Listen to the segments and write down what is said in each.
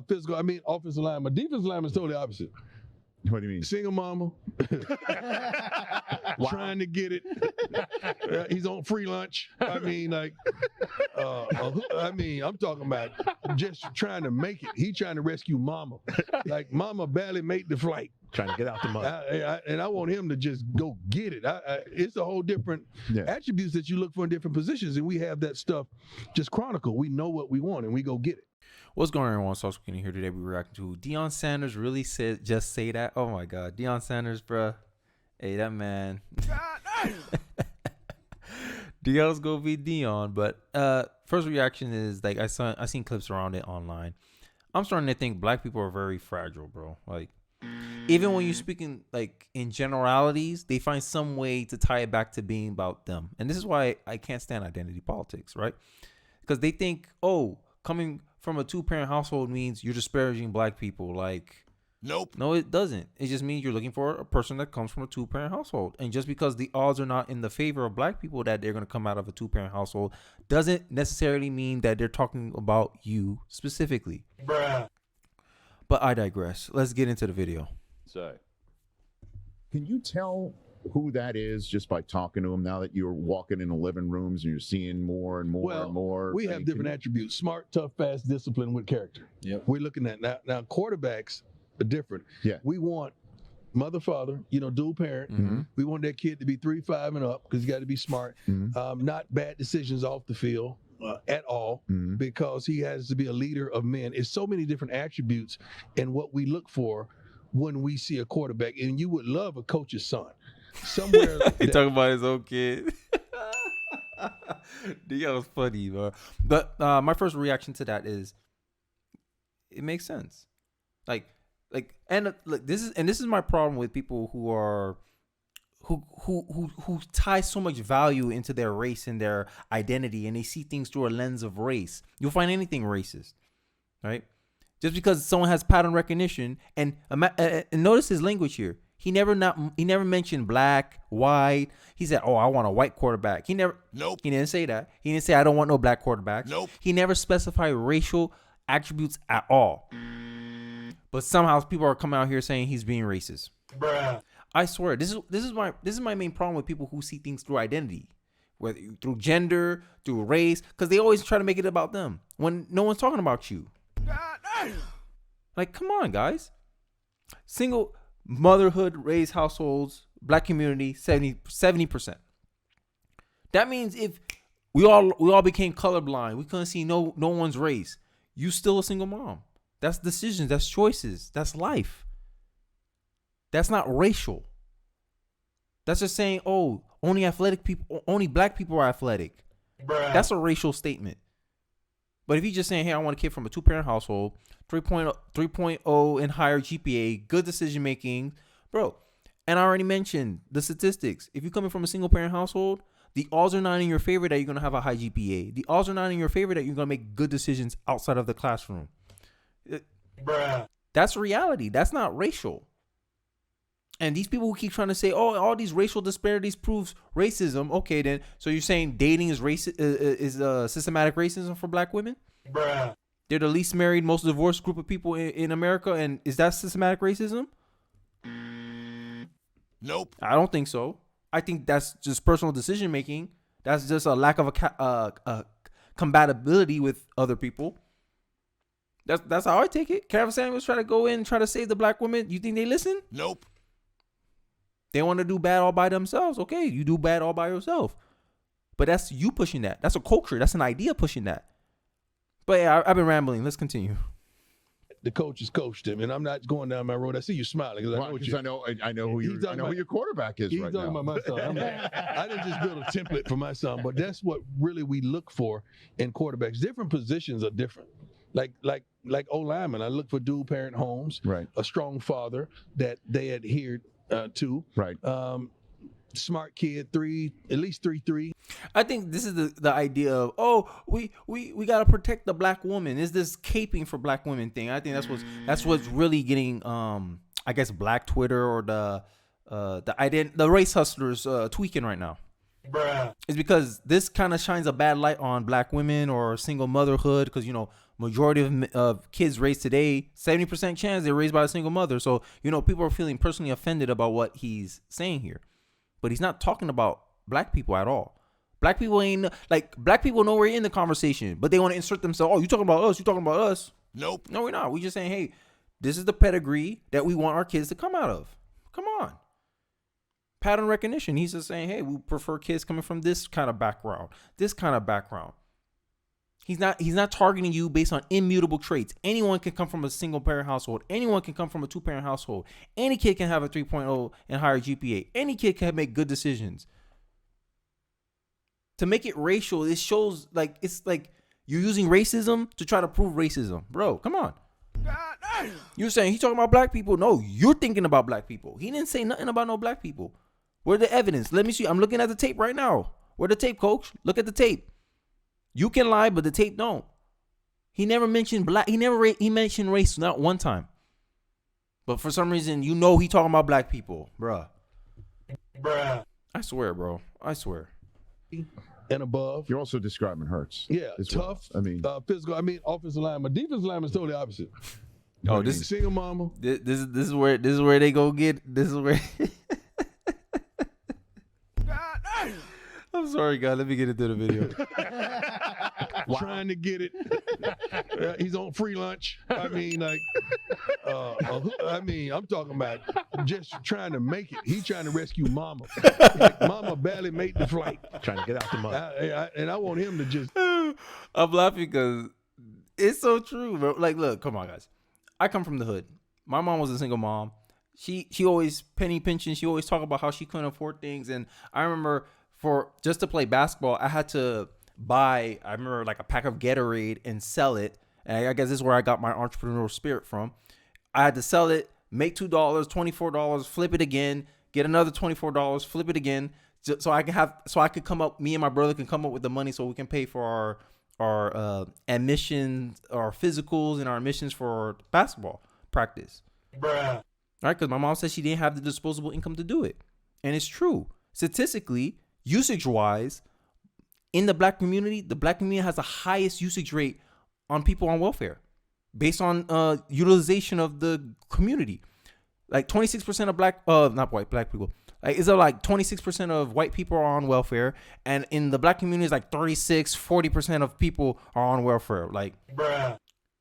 Physical. I mean, offensive line. My defensive line is totally opposite. What do you mean? Single mama, trying to get it. He's on free lunch. I mean, like, I'm talking about just trying to make it. He trying to rescue mama. Like, mama barely made the flight. Trying to get out the mud. And I want him to just go get it. It's a whole different attributes that you look for in different positions, and we have that stuff just chronicled. We know what we want, and we go get it. What's going on, everyone? Sauce Skinny here today. We're reacting to Deion Sanders. Really said, just say that. Oh my God, Deion Sanders, bruh. Hey, that man. Deion's gonna be Deion. But first reaction is like I seen clips around it online. I'm starting to think black people are very fragile, bro. Like even when you're speaking like in generalities, they find some way to tie it back to being about them. And this is why I can't stand identity politics, right? Because they think, oh, coming from a two-parent household means you're disparaging black people. Like, nope. No, it doesn't. It just means you're looking for a person that comes from a two-parent household. And just because the odds are not in the favor of black people that they're going to come out of a two-parent household doesn't necessarily mean that they're talking about you specifically. Bruh. But I digress. Let's get into the video. So, can you tell who that is just by talking to him now that you're walking in the living rooms and you're seeing more and more and more? We have different attributes: smart, tough, fast, disciplined with character. Yep. We're looking at now quarterbacks are different. Yeah. We want mother, father, dual parent. Mm-hmm. We want that kid to be 3, 5 and up because you got to be smart. Mm-hmm. Not bad decisions off the field at all, because he has to be a leader of men. It's so many different attributes and what we look for when we see a quarterback. And you would love a coach's son. Somewhere he talking about his own kid. That was funny, bro. But my first reaction to that is, it makes sense. This is my problem with people who tie so much value into their race and their identity, and they see things through a lens of race. You'll find anything racist, right? Just because someone has pattern recognition, and notice his language here. He never mentioned black, white. He said, "Oh, I want a white quarterback." Nope. He didn't say that. He didn't say, "I don't want no black quarterback." Nope. He never specified racial attributes at all. But somehow people are coming out here saying he's being racist. Bruh. I swear, this is my main problem with people who see things through identity, whether through gender, through race, because they always try to make it about them when no one's talking about you. Like, come on, guys. Single motherhood raised households, black community, 70%. That means if we all became colorblind, we couldn't see no one's race, you still a single mom. That's decisions, that's choices, that's life. That's not racial. That's just saying, oh, only black people are athletic. Bruh. That's a racial statement. But if you're just saying, hey, I want a kid from a two-parent household, 3.0 and higher GPA, good decision making, bro. And I already mentioned the statistics. If you're coming from a single-parent household, the odds are not in your favor that you're going to have a high GPA. The odds are not in your favor that you're going to make good decisions outside of the classroom. Bruh. That's reality. That's not racial. And these people who keep trying to say, oh, all these racial disparities proves racism. Okay, then. So you're saying dating is systematic racism for black women? Bruh. They're the least married, most divorced group of people in America. And is that systematic racism? Nope. I don't think so. I think that's just personal decision making. That's just a lack of a compatibility with other people. That's how I take it. Kevin Samuels trying to go in and try to save the black women. You think they listen? Nope. They want to do bad all by themselves. Okay, you do bad all by yourself. But that's you pushing that. That's a culture. That's an idea pushing that. But yeah, I've been rambling. Let's continue. The coaches coached him, and I'm not going down my road. I see you smiling because I know who your quarterback is right now. He's talking about my son. I didn't just build a template for my son, but that's what really we look for in quarterbacks. Different positions are different. Like O lineman, I look for dual parent homes, right? A strong father that they adhered to, right? Smart kid, at least 3.3. I think this is the idea of, oh, we gotta protect the black woman. Is this caping for black women thing? I think that's what's really getting I guess black Twitter or the race hustlers tweaking right now. Bruh. It's because this kind of shines a bad light on black women or single motherhood, because Majority of kids raised today, 70% chance they're raised by a single mother. So, people are feeling personally offended about what he's saying here. But he's not talking about black people at all. Black people black people nowhere in the conversation, but they want to insert themselves. Oh, you talking about us? You talking about us? Nope. No, we're not. We just saying, hey, this is the pedigree that we want our kids to come out of. Come on. Pattern recognition. He's just saying, hey, we prefer kids coming from this kind of background, this kind of background. He's not targeting you based on immutable traits. Anyone can come from a single parent household. Anyone can come from a 2-parent household. Any kid can have a 3.0 and higher GPA. Any kid can make good decisions. To make it racial, it shows it's like you're using racism to try to prove racism. Bro, come on. You're saying he's talking about black people. No, you're thinking about black people. He didn't say nothing about no black people. Where's the evidence? Let me see. I'm looking at the tape right now. Where the tape, coach? Look at the tape. You can lie, but the tape don't. He never mentioned black. He mentioned race not one time. But for some reason, he talking about black people, bruh. I swear, bro. I swear. And above. You're also describing Hurts. Yeah, tough. Well. Physical. Offensive line. My defensive line is totally opposite. Oh, this is single mama. This is where they go get. This is where. I'm sorry, God. Let me get into the video. Trying to get it. He's on free lunch. I'm talking about just trying to make it. He's trying to rescue Mama. Mama barely made the flight. Trying to get out the mud. And I want him to just. I'm laughing because it's so true, bro. Look, come on, guys. I come from the hood. My mom was a single mom. She always penny pinching. She always talked about how she couldn't afford things. And I remember just to play basketball, I had to buy, I remember a pack of Gatorade and sell it. And I guess this is where I got my entrepreneurial spirit from. I had to sell it, make $2, $24, flip it again, get another $24, flip it again. So I could come up, me and my brother can come up with the money so we can pay for our admissions, our physicals, and our admissions for basketball practice. Bruh. Right? Because my mom said she didn't have the disposable income to do it. And it's true. Statistically, usage-wise, in the black community has the highest usage rate on people on welfare based on utilization of the community. 26% of black people. It's 26% of white people are on welfare, and in the black community, it's 40% of people are on welfare. Bruh.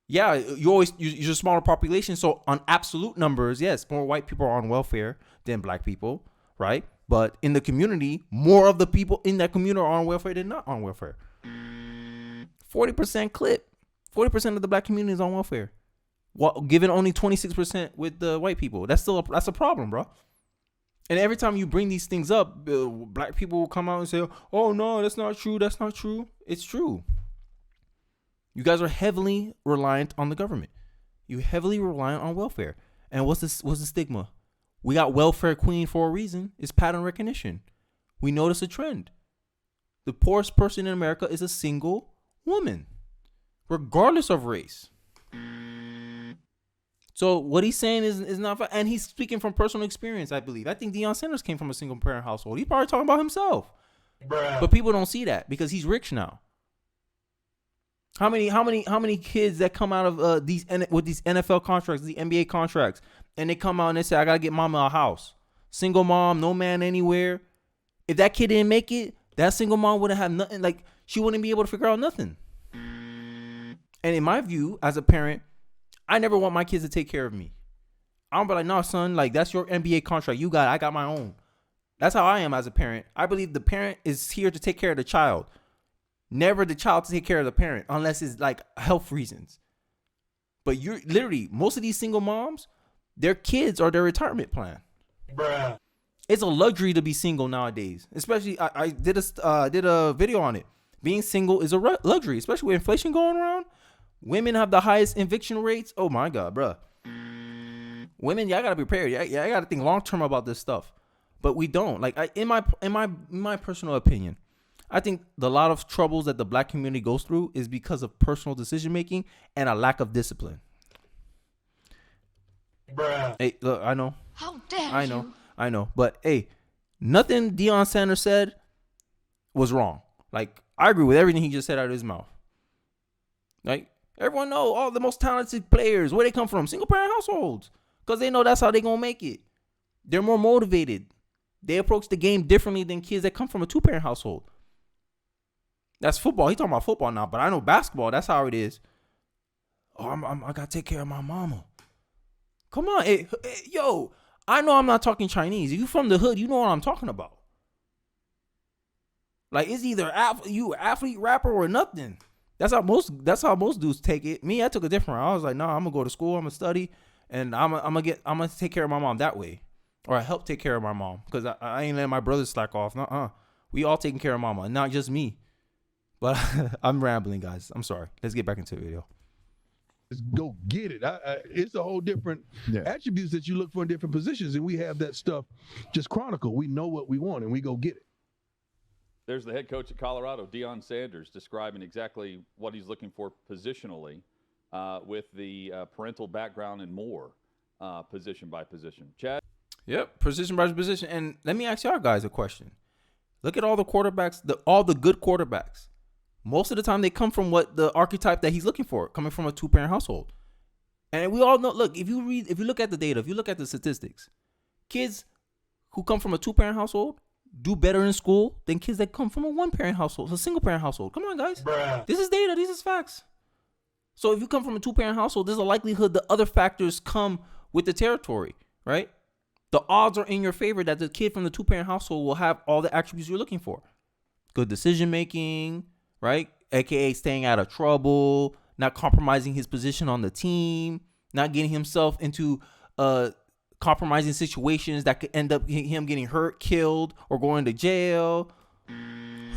Yeah, you're a smaller population, so on absolute numbers, yes, more white people are on welfare than black people, right? But in the community, more of the people in that community are on welfare than not on welfare. 40% clip. 40% of the black community is on welfare. Well, given only 26% with the white people. That's a problem, bro. And every time you bring these things up, black people will come out and say, oh, no, that's not true. That's not true. It's true. You guys are heavily reliant on the government. You heavily reliant on welfare. And what's the stigma? We got welfare queen for a reason. It's pattern recognition. We notice a trend. The poorest person in America is a single woman, regardless of race. So what he's saying is not, and he's speaking from personal experience, I believe. I think Deion Sanders came from a single parent household. He's probably talking about himself. Bruh. But people don't see that because he's rich now. How many kids that come out of these NFL contracts, the NBA contracts, and they come out and they say, I gotta get mama a house. Single mom, no man anywhere. If that kid didn't make it, that single mom wouldn't have nothing. She wouldn't be able to figure out nothing. And in my view, as a parent, I never want my kids to take care of me. I'm be like, no, son, that's your NBA contract. You got it. I got my own. That's how I am as a parent. I believe the parent is here to take care of the child. Never the child to take care of the parent unless it's health reasons. But you're literally, most of these single moms, their kids are their retirement plan. Bruh. It's a luxury to be single nowadays. Especially, I did a video on it. Being single is a luxury, especially with inflation going around. Women have the highest eviction rates. Oh my God, bruh. Women, y'all gotta be prepared. Yeah, I gotta think long term about this stuff. But we don't. In my personal opinion, I think a lot of troubles that the black community goes through is because of personal decision making and a lack of discipline. Bruh. Hey, look, I know. How dare you? I know. But hey, nothing Deion Sanders said was wrong. I agree with everything he just said out of his mouth. Everyone know all the most talented players, where they come from, single parent households, because they know that's how they gonna make it. They're more motivated. They approach the game differently than kids that come from a 2-parent household. That's football. He talking about football now, but I know basketball. That's how it is. Oh, I gotta take care of my mama. Come on, yo. I know I'm not talking Chinese. If you from the hood, you know what I'm talking about. Like, it's either you athlete, rapper, or nothing. That's how most dudes take it. Me, I took a different route. I was like, no, I'm gonna go to school, I'm gonna study, and I'm gonna take care of my mom that way, or I help take care of my mom, because I ain't letting my brothers slack off. We all taking care of mama, not just me. But I'm rambling, guys. I'm sorry. Let's get back into the video. Let's go get it. It's a whole different attributes that you look for in different positions, and we have that stuff just chronicled. We know what we want, and we go get it. There's the head coach at Colorado, Deion Sanders, describing exactly what he's looking for positionally with the parental background and more, position by position. Chad? Yep, position by position. And let me ask y'all guys a question. Look at all the quarterbacks, all the good quarterbacks. Most of the time, they come from what the archetype that he's looking for, coming from a 2-parent household. And we all know, look, if you look at the data, if you look at the statistics, kids who come from a 2-parent household do better in school than kids that come from a 1-parent household, a single-parent household. Come on, guys. Bruh. This is data. This is facts. So if you come from a 2-parent household, there's a likelihood the other factors come with the territory, right? The odds are in your favor that the kid from the 2-parent household will have all the attributes you're looking for. Good decision-making, right? AKA staying out of trouble, not compromising his position on the team, not getting himself into compromising situations that could end up him getting hurt, killed, or going to jail,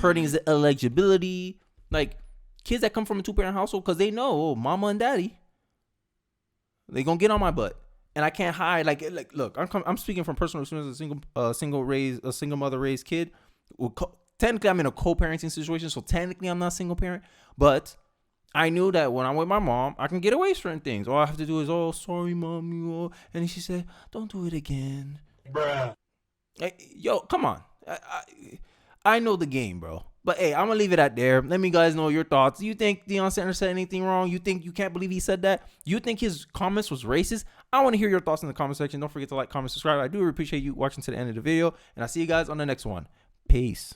hurting his eligibility. Like, kids that come from a 2-parent household, because they know, mama and daddy, they gonna get on my butt, and I can't hide. Like look, I'm speaking from personal experience as a single mother raised kid. Well, technically, I'm in a co-parenting situation, so technically, I'm not single parent, but I knew that when I'm with my mom, I can get away with certain things. All I have to do is, oh, sorry, mommy. And then she said, don't do it again. Bruh. Hey, yo, come on. I know the game, bro. But, hey, I'm going to leave it at there. Let me guys know your thoughts. Do you think Deion Sanders said anything wrong? You think you can't believe he said that? You think his comments was racist? I want to hear your thoughts in the comment section. Don't forget to like, comment, subscribe. I do appreciate you watching to the end of the video. And I'll see you guys on the next one. Peace.